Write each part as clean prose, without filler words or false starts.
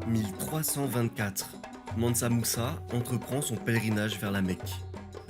1324, Mansa Moussa entreprend son pèlerinage vers la Mecque.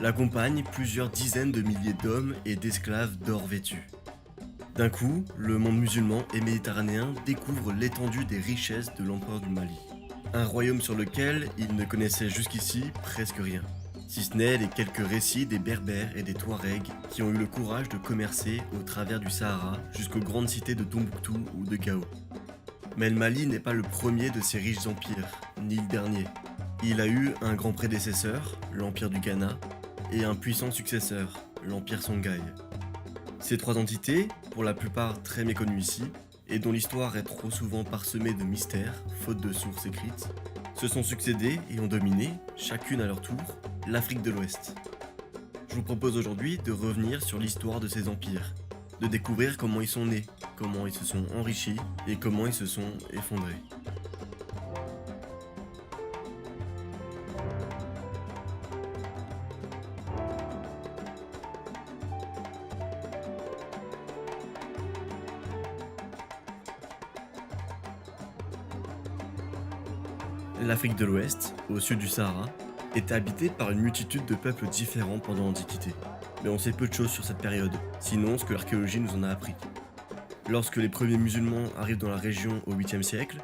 L'accompagnent plusieurs dizaines de milliers d'hommes et d'esclaves d'or vêtus. D'un coup, le monde musulman et méditerranéen découvre l'étendue des richesses de l'empereur du Mali. Un royaume sur lequel il ne connaissait jusqu'ici presque rien, si ce n'est les quelques récits des Berbères et des Touaregs qui ont eu le courage de commercer au travers du Sahara jusqu'aux grandes cités de Tombouctou ou de Gao. Mais le Mali n'est pas le premier de ces riches empires, ni le dernier. Il a eu un grand prédécesseur, l'empire du Ghana, et un puissant successeur, l'empire Songhai. Ces trois entités, pour la plupart très méconnues ici, et dont l'histoire est trop souvent parsemée de mystères, faute de sources écrites, se sont succédées et ont dominé, chacune à leur tour, l'Afrique de l'Ouest. Je vous propose aujourd'hui de revenir sur l'histoire de ces empires, de découvrir comment ils sont nés, comment ils se sont enrichis et comment ils se sont effondrés. L'Afrique de l'Ouest, au sud du Sahara, était habitée par une multitude de peuples différents pendant l'Antiquité. Mais on sait peu de choses sur cette période, sinon ce que l'archéologie nous en a appris. Lorsque les premiers musulmans arrivent dans la région au 8e siècle,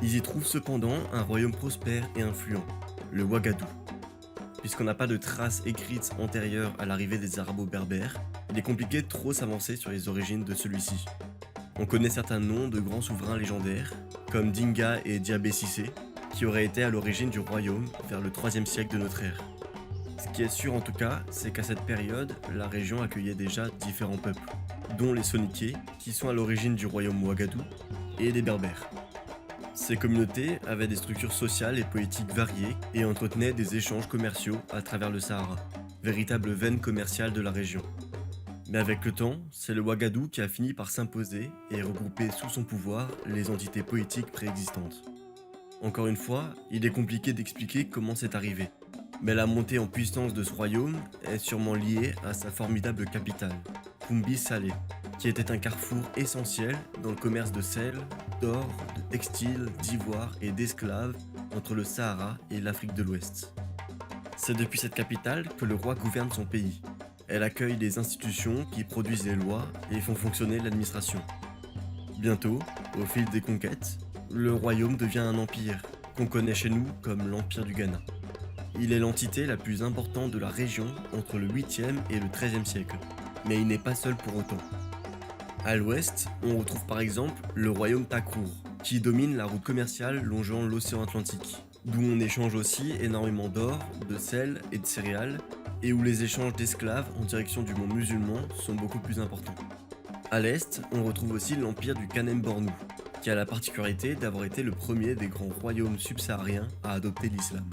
ils y trouvent cependant un royaume prospère et influent, le Ouagadou. Puisqu'on n'a pas de traces écrites antérieures à l'arrivée des Arabo-Berbères, il est compliqué de trop s'avancer sur les origines de celui-ci. On connaît certains noms de grands souverains légendaires, comme Dinga et Diabé Cissé, qui auraient été à l'origine du royaume vers le 3e siècle de notre ère. Ce qui est sûr en tout cas, c'est qu'à cette période, la région accueillait déjà différents peuples, dont les Soninké, qui sont à l'origine du royaume Ouagadou, et les Berbères. Ces communautés avaient des structures sociales et politiques variées et entretenaient des échanges commerciaux à travers le Sahara, véritable veine commerciale de la région. Mais avec le temps, c'est le Ouagadou qui a fini par s'imposer et regrouper sous son pouvoir les entités politiques préexistantes. Encore une fois, il est compliqué d'expliquer comment c'est arrivé, mais la montée en puissance de ce royaume est sûrement liée à sa formidable capitale, Koumbi Salé, qui était un carrefour essentiel dans le commerce de sel, d'or, de textiles, d'ivoire et d'esclaves entre le Sahara et l'Afrique de l'Ouest. C'est depuis cette capitale que le roi gouverne son pays. Elle accueille des institutions qui produisent les lois et font fonctionner l'administration. Bientôt, au fil des conquêtes, le royaume devient un empire, qu'on connaît chez nous comme l'Empire du Ghana. Il est l'entité la plus importante de la région entre le 8e et le 13e siècle, mais il n'est pas seul pour autant. À l'ouest, on retrouve par exemple le royaume Takrour, qui domine la route commerciale longeant l'océan Atlantique, d'où on échange aussi énormément d'or, de sel et de céréales, et où les échanges d'esclaves en direction du monde musulman sont beaucoup plus importants. À l'est, on retrouve aussi l'empire du Kanem-Bornou, qui a la particularité d'avoir été le premier des grands royaumes subsahariens à adopter l'islam.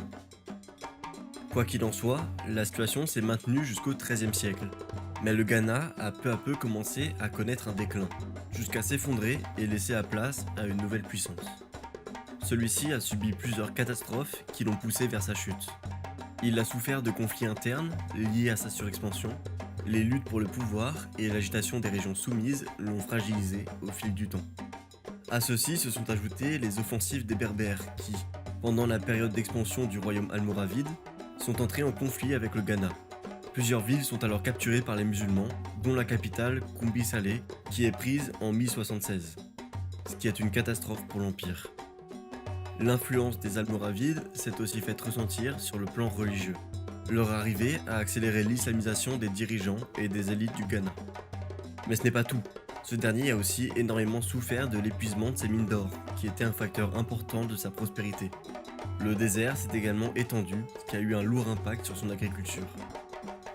Quoi qu'il en soit, la situation s'est maintenue jusqu'au XIIIe siècle, mais le Ghana a peu à peu commencé à connaître un déclin, jusqu'à s'effondrer et laisser la place à une nouvelle puissance. Celui-ci a subi plusieurs catastrophes qui l'ont poussé vers sa chute. Il a souffert de conflits internes liés à sa surexpansion, les luttes pour le pouvoir et l'agitation des régions soumises l'ont fragilisé au fil du temps. À ceci se sont ajoutées les offensives des Berbères qui, pendant la période d'expansion du royaume almoravide, sont entrés en conflit avec le Ghana. Plusieurs villes sont alors capturées par les musulmans, dont la capitale Koumbi Salé, qui est prise en 1076, ce qui est une catastrophe pour l'Empire. L'influence des Almoravides s'est aussi faite ressentir sur le plan religieux. Leur arrivée a accéléré l'islamisation des dirigeants et des élites du Ghana. Mais ce n'est pas tout. Ce dernier a aussi énormément souffert de l'épuisement de ses mines d'or, qui était un facteur important de sa prospérité. Le désert s'est également étendu, ce qui a eu un lourd impact sur son agriculture.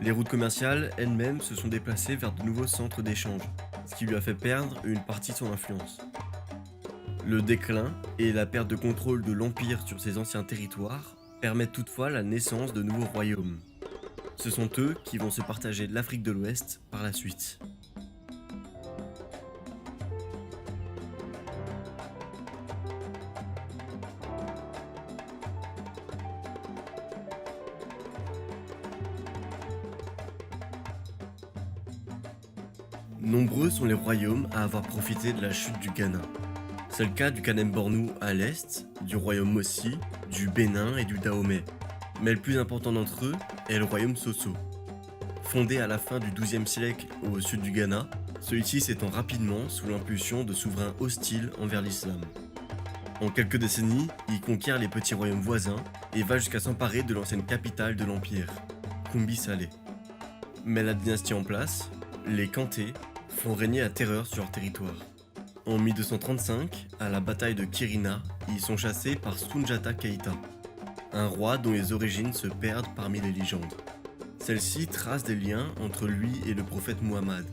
Les routes commerciales elles-mêmes se sont déplacées vers de nouveaux centres d'échange, ce qui lui a fait perdre une partie de son influence. Le déclin et la perte de contrôle de l'Empire sur ses anciens territoires permettent toutefois la naissance de nouveaux royaumes. Ce sont eux qui vont se partager l'Afrique de l'Ouest par la suite. Nombreux sont les royaumes à avoir profité de la chute du Ghana. C'est le cas du Kanem Bornou à l'est, du royaume Mossi, du Bénin et du Dahomey. Mais le plus important d'entre eux est le royaume Soso. Fondé à la fin du XIIe siècle au sud du Ghana, celui-ci s'étend rapidement sous l'impulsion de souverains hostiles envers l'islam. En quelques décennies, il conquiert les petits royaumes voisins et va jusqu'à s'emparer de l'ancienne capitale de l'empire, Kumbi Salé. Mais la dynastie en place, les Kanté, font régner la terreur sur leur territoire. En 1235, à la bataille de Kirina, ils sont chassés par Soundiata Keïta, un roi dont les origines se perdent parmi les légendes. Celle-ci trace des liens entre lui et le prophète Muhammad,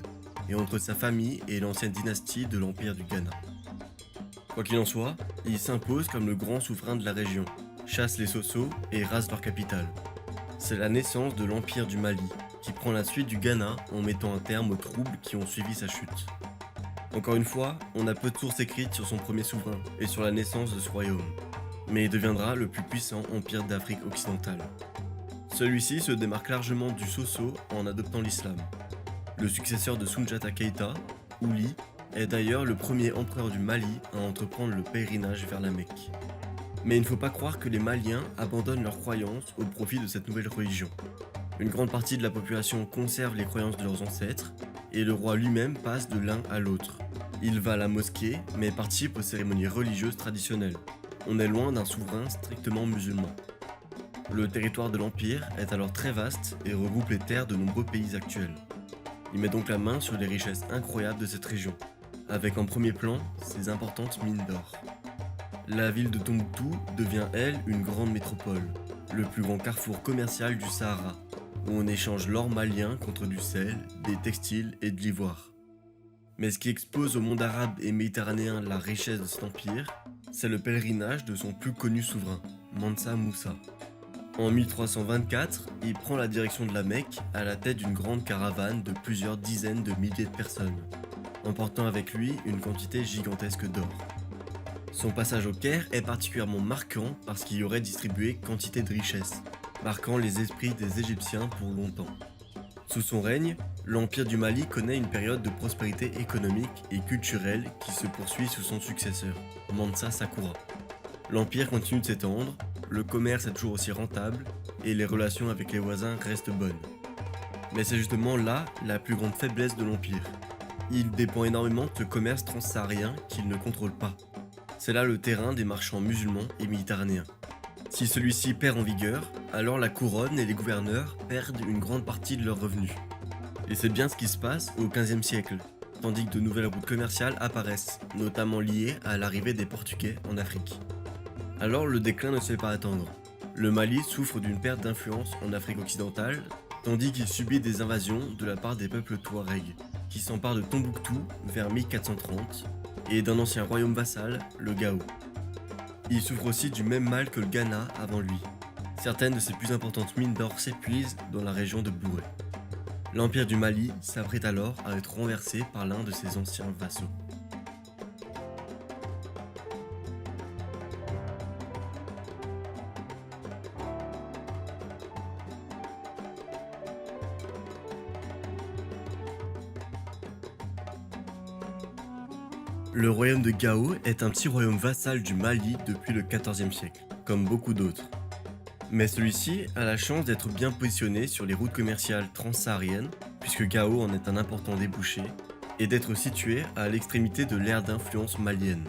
et entre sa famille et l'ancienne dynastie de l'empire du Ghana. Quoi qu'il en soit, il s'impose comme le grand souverain de la région, chasse les Soso et rase leur capitale. C'est la naissance de l'empire du Mali, qui prend la suite du Ghana en mettant un terme aux troubles qui ont suivi sa chute. Encore une fois, on a peu de sources écrites sur son premier souverain et sur la naissance de ce royaume, mais il deviendra le plus puissant empire d'Afrique occidentale. Celui-ci se démarque largement du Soso en adoptant l'islam. Le successeur de Soundiata Keïta, Ouli, est d'ailleurs le premier empereur du Mali à entreprendre le pèlerinage vers la Mecque. Mais il ne faut pas croire que les Maliens abandonnent leurs croyances au profit de cette nouvelle religion. Une grande partie de la population conserve les croyances de leurs ancêtres, et le roi lui-même passe de l'un à l'autre. Il va à la mosquée, mais participe aux cérémonies religieuses traditionnelles. On est loin d'un souverain strictement musulman. Le territoire de l'Empire est alors très vaste et regroupe les terres de nombreux pays actuels. Il met donc la main sur les richesses incroyables de cette région, avec en premier plan ses importantes mines d'or. La ville de Tombouctou devient, elle, une grande métropole, le plus grand carrefour commercial du Sahara, où on échange l'or malien contre du sel, des textiles et de l'ivoire. Mais ce qui expose au monde arabe et méditerranéen la richesse de cet empire, c'est le pèlerinage de son plus connu souverain, Mansa Moussa. En 1324, il prend la direction de la Mecque à la tête d'une grande caravane de plusieurs dizaines de milliers de personnes, emportant avec lui une quantité gigantesque d'or. Son passage au Caire est particulièrement marquant parce qu'il y aurait distribué quantité de richesses, marquant les esprits des Égyptiens pour longtemps. Sous son règne, l'Empire du Mali connaît une période de prospérité économique et culturelle qui se poursuit sous son successeur, Mansa Sakura. L'Empire continue de s'étendre, le commerce est toujours aussi rentable et les relations avec les voisins restent bonnes. Mais c'est justement là la plus grande faiblesse de l'Empire. Il dépend énormément de ce commerce transsaharien qu'il ne contrôle pas. C'est là le terrain des marchands musulmans et méditerranéens. Si celui-ci perd en vigueur, alors la couronne et les gouverneurs perdent une grande partie de leurs revenus. Et c'est bien ce qui se passe au XVe siècle, tandis que de nouvelles routes commerciales apparaissent, notamment liées à l'arrivée des Portugais en Afrique. Alors le déclin ne se fait pas attendre. Le Mali souffre d'une perte d'influence en Afrique occidentale, tandis qu'il subit des invasions de la part des peuples touaregs, qui s'emparent de Tombouctou vers 1430, et d'un ancien royaume vassal, le Gao. Il souffre aussi du même mal que le Ghana avant lui. Certaines de ses plus importantes mines d'or s'épuisent dans la région de Boué. L'Empire du Mali s'apprête alors à être renversé par l'un de ses anciens vassaux. Le royaume de Gao est un petit royaume vassal du Mali depuis le XIVe siècle, comme beaucoup d'autres. Mais celui-ci a la chance d'être bien positionné sur les routes commerciales transsahariennes, puisque Gao en est un important débouché, et d'être situé à l'extrémité de l'aire d'influence malienne.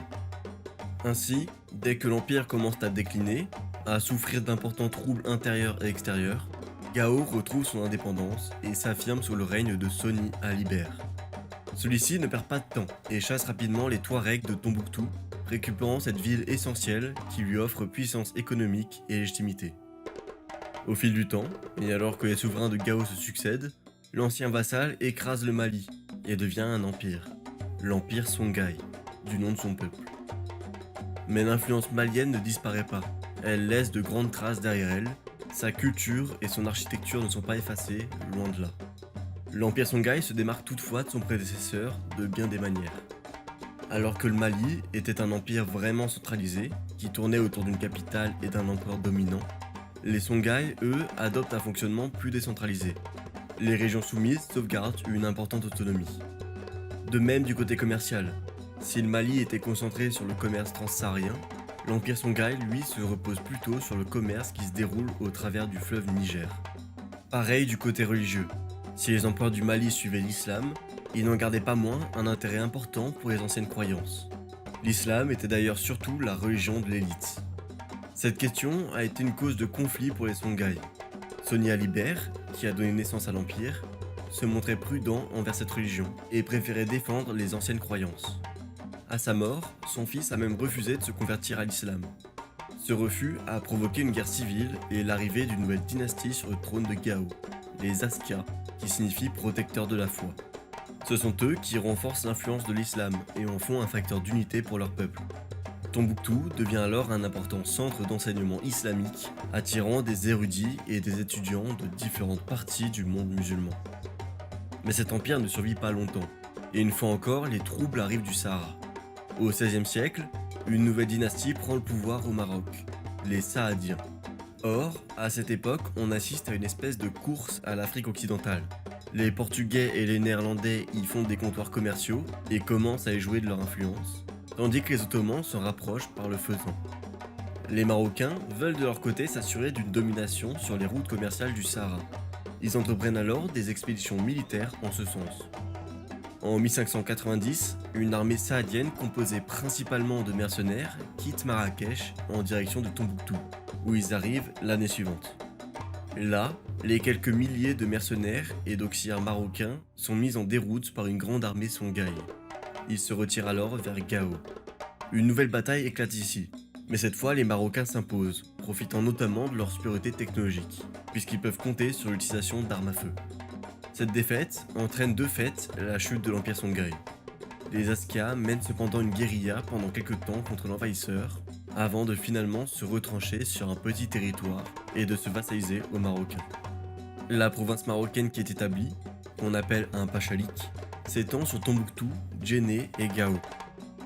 Ainsi, dès que l'empire commence à décliner, à souffrir d'importants troubles intérieurs et extérieurs, Gao retrouve son indépendance et s'affirme sous le règne de Soni Alibert. Celui-ci ne perd pas de temps et chasse rapidement les Touaregs de Tombouctou, récupérant cette ville essentielle qui lui offre puissance économique et légitimité. Au fil du temps, et alors que les souverains de Gao se succèdent, l'ancien vassal écrase le Mali et devient un empire, l'empire Songhai, du nom de son peuple. Mais l'influence malienne ne disparaît pas, elle laisse de grandes traces derrière elle, sa culture et son architecture ne sont pas effacées, loin de là. L'Empire Songhai se démarque toutefois de son prédécesseur de bien des manières. Alors que le Mali était un empire vraiment centralisé, qui tournait autour d'une capitale et d'un empereur dominant, les Songhai, eux, adoptent un fonctionnement plus décentralisé. Les régions soumises sauvegardent une importante autonomie. De même du côté commercial, Si le Mali était concentré sur le commerce transsaharien, l'Empire Songhai, lui, se repose plutôt sur le commerce qui se déroule au travers du fleuve Niger. Pareil du côté religieux. Si les empereurs du Mali suivaient l'islam, ils n'en gardaient pas moins un intérêt important pour les anciennes croyances. L'islam était d'ailleurs surtout la religion de l'élite. Cette question a été une cause de conflit pour les Songhai. Soni Alibert, qui a donné naissance à l'Empire, se montrait prudent envers cette religion et préférait défendre les anciennes croyances. À sa mort, son fils a même refusé de se convertir à l'islam. Ce refus a provoqué une guerre civile et l'arrivée d'une nouvelle dynastie sur le trône de Gao, les Askia, qui signifie protecteurs de la foi. Ce sont eux qui renforcent l'influence de l'islam et en font un facteur d'unité pour leur peuple. Tombouctou devient alors un important centre d'enseignement islamique, attirant des érudits et des étudiants de différentes parties du monde musulman. Mais cet empire ne survit pas longtemps, et une fois encore, les troubles arrivent du Sahara. Au XVIe siècle, une nouvelle dynastie prend le pouvoir au Maroc, les Saadiens. Or, à cette époque, on assiste à une espèce de course à l'Afrique occidentale. Les Portugais et les Néerlandais y font des comptoirs commerciaux et commencent à y jouer de leur influence, tandis que les Ottomans s'en rapprochent par le faisant. Les Marocains veulent de leur côté s'assurer d'une domination sur les routes commerciales du Sahara. Ils entreprennent alors des expéditions militaires en ce sens. En 1590, une armée saadienne composée principalement de mercenaires quitte Marrakech en direction de Tombouctou, où ils arrivent l'année suivante. Là, les quelques milliers de mercenaires et d'auxiliaires marocains sont mis en déroute par une grande armée Songhai. Ils se retirent alors vers Gao. Une nouvelle bataille éclate ici, mais cette fois les Marocains s'imposent, profitant notamment de leur supériorité technologique, puisqu'ils peuvent compter sur l'utilisation d'armes à feu. Cette défaite entraîne de fait la chute de l'Empire Songhai. Les Askia mènent cependant une guérilla pendant quelques temps contre l'envahisseur, avant de finalement se retrancher sur un petit territoire et de se vassaliser aux Marocains. La province marocaine qui est établie, qu'on appelle un pachalik, s'étend sur Tombouctou, Djenné et Gao.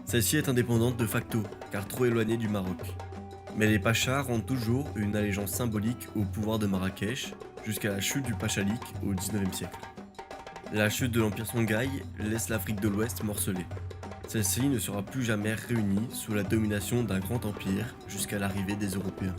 Celle-ci est indépendante de facto, car trop éloignée du Maroc. Mais les pachas rendent toujours une allégeance symbolique au pouvoir de Marrakech, jusqu'à la chute du pachalik au XIXe siècle. La chute de l'Empire Songhai laisse l'Afrique de l'Ouest morcelée. Celle-ci ne sera plus jamais réunie sous la domination d'un grand empire jusqu'à l'arrivée des Européens.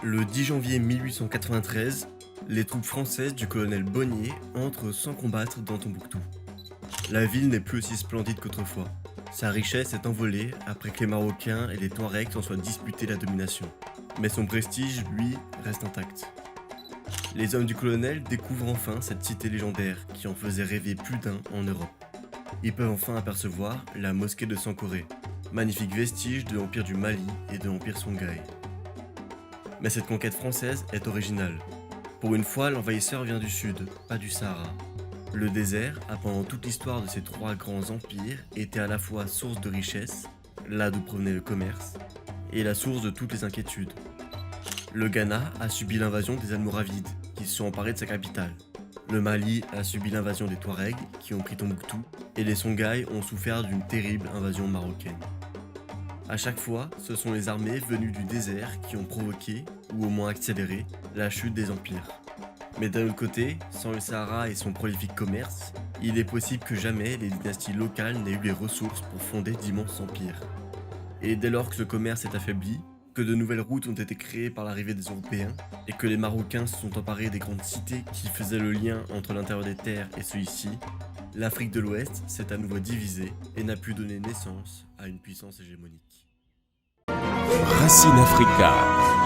Le 10 janvier 1893, les troupes françaises du colonel Bonnier entrent sans combattre dans Tombouctou. La ville n'est plus aussi splendide qu'autrefois. Sa richesse est envolée après que les Marocains et les Touaregs s'en soient disputés la domination. Mais son prestige, lui, reste intact. Les hommes du colonel découvrent enfin cette cité légendaire qui en faisait rêver plus d'un en Europe. Ils peuvent enfin apercevoir la mosquée de Sankoré, magnifique vestige de l'empire du Mali et de l'empire Songhai. Mais cette conquête française est originale. Pour une fois, l'envahisseur vient du sud, pas du Sahara. Le désert a pendant toute l'histoire de ces trois grands empires été à la fois source de richesse, là d'où provenait le commerce, et la source de toutes les inquiétudes. Le Ghana a subi l'invasion des Almoravides, qui se sont emparés de sa capitale. Le Mali a subi l'invasion des Touaregs, qui ont pris Tombouctou, et les Songhai ont souffert d'une terrible invasion marocaine. À chaque fois, ce sont les armées venues du désert qui ont provoqué, ou au moins accéléré, la chute des empires. Mais d'un autre côté, sans le Sahara et son prolifique commerce, il est possible que jamais les dynasties locales n'aient eu les ressources pour fonder d'immenses empires. Et dès lors que le commerce est affaibli, que de nouvelles routes ont été créées par l'arrivée des Européens, et que les Marocains se sont emparés des grandes cités qui faisaient le lien entre l'intérieur des terres et celui-ci, l'Afrique de l'Ouest s'est à nouveau divisée et n'a pu donner naissance à une puissance hégémonique. Racine Africa.